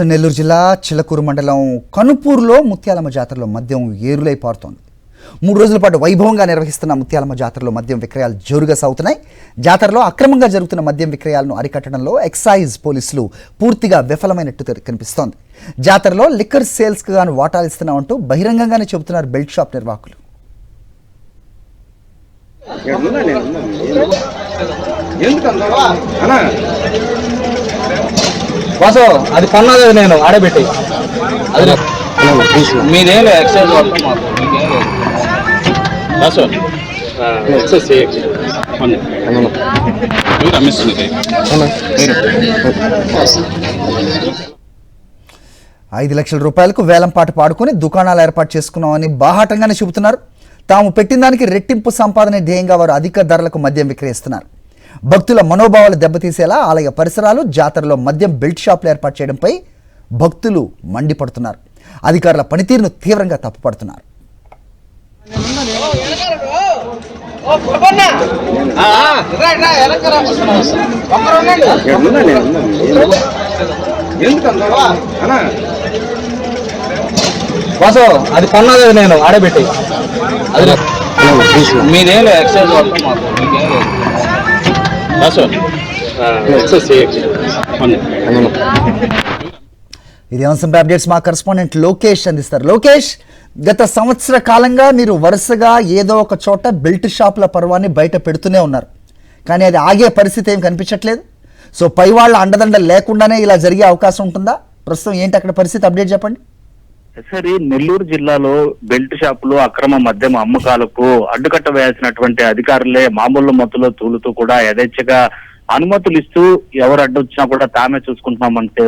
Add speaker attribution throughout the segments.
Speaker 1: నెల్లూరు జిల్లా చిలకూరు మండలం కనుపూరులో ముత్యాలమ్మ జాతరలో మద్యం ఏరులై పారుతోంది. 3 రోజుల పాటు వైభవంగా నిర్వహిస్తున్న ముత్యాలమ్మ జాతరలో మద్యం విక్రయాలు జోరుగా సాగుతున్నాయి. జాతరలో అక్రమంగా జరుగుతున్న మద్యం విక్రయాలను అరికట్టడంలో ఎక్సైజ్ పోలీసులు పూర్తిగా విఫలమైనట్టు కనిపిస్తోంది. జాతరలో లిక్కర్ సేల్స్కు గాను వాటాలు ఇస్తున్నామంటూ బహిరంగంగానే చెబుతున్నారు బెల్ట్ షాప్ నిర్వాహకులు.
Speaker 2: బస్ అది కొన్నది నేను ఆడబెట్టి అది మీదేం ఎక్సైజ్ వాళ్ళతో మాకు మీకేం బస్ ఎక్సైజ్
Speaker 1: ₹5,00,000 వేలంపాట పాడుకొని దుకాణాలు ఏర్పాటు చేసుకున్నామని బాహాటంగానే చెబుతున్నారు. తాము పెట్టిన దానికి రెట్టింపు సంపాదన ధ్యేయంగా వారు అధిక ధరలకు మద్యం విక్రయిస్తున్నారు. భక్తుల మనోభావాలు దెబ్బతీసేలా ఆలయ పరిసరాలు, జాతరలో మద్యం బెల్ట్ షాపులు ఏర్పాటు చేయడంపై భక్తులు మండిపడుతున్నారు. అధికారుల పనితీరును తీవ్రంగా తప్పుపడుతున్నారు.
Speaker 2: బస్ అది కొన్నది నేను ఆడబెట్టి అది మీదేం ఎక్సైజ్ వాళ్ళతో మాకు మీకేం బస్
Speaker 1: ఇది అంశంపై అప్డేట్స్ మా కరెస్పాండెంట్ లోకేష్ అందిస్తారు. లోకేష్, గత సంవత్సర కాలంగా మీరు వరుసగా ఏదో ఒక చోట బెల్ట్ షాపుల పర్వాన్ని బయట పెడుతూనే ఉన్నారు, కానీ అది ఆగే పరిస్థితి ఏం కనిపించట్లేదు. సో పై వాళ్ళ అండదండ లేకుండానే ఇలా జరిగే అవకాశం ఉంటుందా? ప్రస్తుతం ఏంటి అక్కడ పరిస్థితి, అప్డేట్ చెప్పండి.
Speaker 3: సరే, నెల్లూరు జిల్లాలో బెల్ట్ షాపులు, అక్రమ మద్యం అమ్మకాలకు అడ్డుకట్ట వేయాల్సినటువంటి అధికారులే మామూలు మత్తులో తూలుతూ కూడా యథేచ్ఛగా అనుమతులు ఇస్తూ ఎవరు అడ్డొచ్చినా కూడా తామే చూసుకుంటున్నామంటే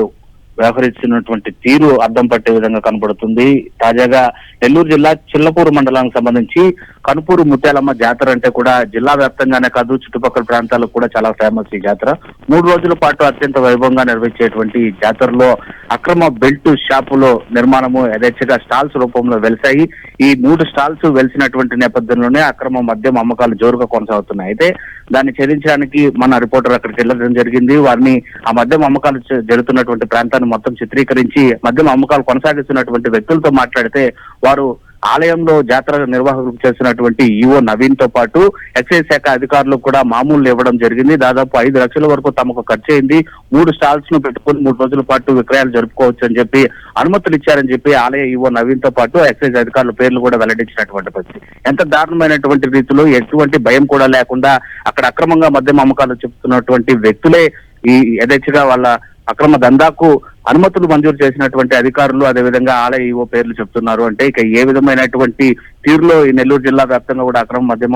Speaker 3: వ్యవహరిస్తున్నటువంటి తీరు అద్దం పట్టే విధంగా కనబడుతుంది. తాజాగా నెల్లూరు జిల్లా చిల్లకూరు మండలానికి సంబంధించి కనుపూరు ముత్యాలమ్మ జాతర అంటే కూడా జిల్లా వ్యాప్తంగానే కాదు, చుట్టుపక్కల ప్రాంతాలకు కూడా చాలా ఫేమస్ ఈ జాతర. 3 రోజుల పాటు అత్యంత వైభవంగా నిర్వహించేటువంటి ఈ జాతరలో అక్రమ బెల్ట్ షాపులో నిర్మాణము యథేచ్ఛగా స్టాల్స్ రూపంలో వెలిసాయి. ఈ 3 స్టాల్స్ వెలిసినటువంటి నేపథ్యంలోనే అక్రమ మద్యం అమ్మకాలు జోరుగా కొనసాగుతున్నాయి. అయితే దాన్ని ఛేదించడానికి మన రిపోర్టర్ అక్కడికి వెళ్ళడం జరిగింది. వారిని ఆ మద్యం అమ్మకాలు జరుగుతున్నటువంటి ప్రాంతాన్ని మొత్తం చిత్రీకరించి మద్యం అమ్మకాలు కొనసాగిస్తున్నటువంటి వ్యక్తులతో మాట్లాడితే వారు ఆలయంలో జాతర నిర్వాహకులు చేస్తున్నటువంటి ఈవో నవీన్ తో పాటు ఎక్సైజ్ శాఖ అధికారులకు కూడా మామూలు ఇవ్వడం జరిగింది. దాదాపు 5 లక్షల వరకు తమకు ఖర్చు అయింది. 3 స్టాల్స్ ను పెట్టుకుని 3 రోజుల పాటు విక్రయాలు జరుపుకోవచ్చు అని చెప్పి అనుమతులు ఇచ్చారని చెప్పి ఆలయ ఈవో నవీన్ తో పాటు ఎక్సైజ్ అధికారుల పేర్లు కూడా వెల్లడించినటువంటి పరిస్థితి. ఎంత దారుణమైనటువంటి రీతిలో ఎటువంటి భయం కూడా లేకుండా అక్కడ అక్రమంగా మద్యం అమ్మకాలు చెప్తున్నటువంటి వ్యక్తులే ఈ యథేచ్ఛగా వాళ్ళ అక్రమ దందాకు అనుమతులు మంజూరు చేసినటువంటి అధికారులు, అదేవిధంగా ఆలయ ఈవో పేర్లు చెప్తున్నారు. అంటే ఇక ఏ విధమైనటువంటి తీరులో ఈ నెల్లూరు జిల్లా వ్యాప్తంగా కూడా అక్రమ మద్యం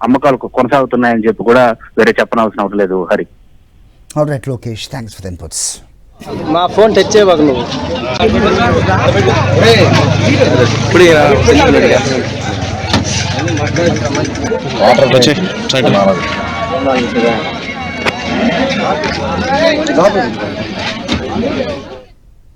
Speaker 3: అమ్మకాలు కొనసాగుతున్నాయని చెప్పి కూడా వేరే చెప్పనవసరం అవట్లేదు. Hari.
Speaker 1: Alright Lokesh, thanks for the inputs.
Speaker 2: మా ఫోన్ టచ్ చేయబాకు నువ్వు. ఇప్పుడు